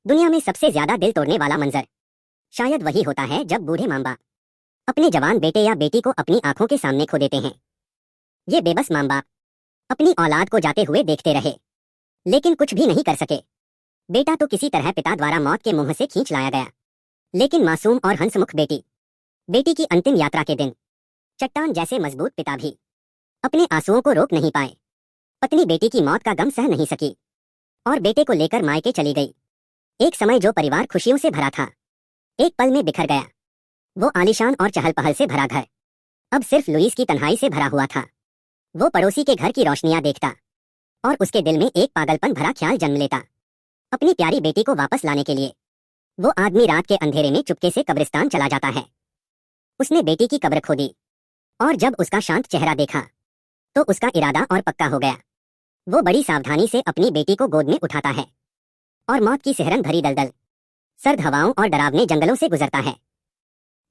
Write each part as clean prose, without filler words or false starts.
दुनिया में सबसे ज्यादा दिल तोड़ने वाला मंजर शायद वही होता है जब बूढ़े माँ बाप अपने जवान बेटे या बेटी को अपनी आंखों के सामने खो देते हैं। ये बेबस माँ बाप अपनी औलाद को जाते हुए देखते रहे, लेकिन कुछ भी नहीं कर सके। बेटा तो किसी तरह पिता द्वारा मौत के मुंह से खींच लाया गया, लेकिन मासूम और हंसमुख बेटी की अंतिम यात्रा के दिन चट्टान जैसे मजबूत पिता भी अपने आंसुओं को रोक नहीं पाए। पत्नी बेटी की मौत का गम सह नहीं सकी और बेटे को लेकर मायके चली गई। एक समय जो परिवार खुशियों से भरा था, एक पल में बिखर गया। वो आलीशान और चहल पहल से भरा घर अब सिर्फ लुईस की तन्हाई से भरा हुआ था। वो पड़ोसी के घर की रोशनियां देखता और उसके दिल में एक पागलपन भरा ख्याल जन्म लेता। अपनी प्यारी बेटी को वापस लाने के लिए वो आदमी रात के अंधेरे में चुपके से कब्रिस्तान चला जाता है। उसने बेटी की कब्र खोदी और जब उसका शांत चेहरा देखा तो उसका इरादा और पक्का हो गया। वो बड़ी सावधानी से अपनी बेटी को गोद में उठाता है और मौत की सिहरन भरी दलदल, सर्द हवाओं और डरावने जंगलों से गुजरता है।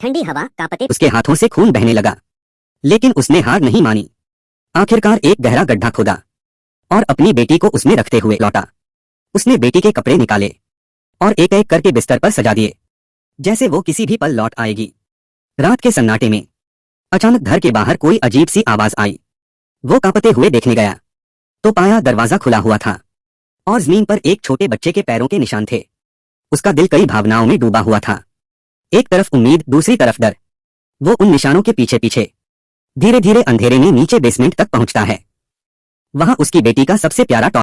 ठंडी हवा कांपते उसके हाथों से खून बहने लगा, लेकिन उसने हार नहीं मानी। आखिरकार एक गहरा गड्ढा खोदा और अपनी बेटी को उसमें रखते हुए लौटा। उसने बेटी के कपड़े निकाले और एक एक करके बिस्तर पर सजा दिए, जैसे वो किसी भी पल लौट आएगी। रात के सन्नाटे में अचानक घर के बाहर कोई अजीब सी आवाज आई। वो कांपते हुए देखने गया तो पाया दरवाजा खुला हुआ था और जमीन पर एक छोटे बच्चे के पैरों के निशान थे। उसका दिल कई भावनाओं में डूबा हुआ था, एक तरफ उम्मीद, दूसरी तरफ डर। वो उन निशानों के पीछे पीछे धीरे धीरे अंधेरे में नीचे बेसमेंट तक पहुंचता है। वहां उसकी बेटी का सबसे प्यारा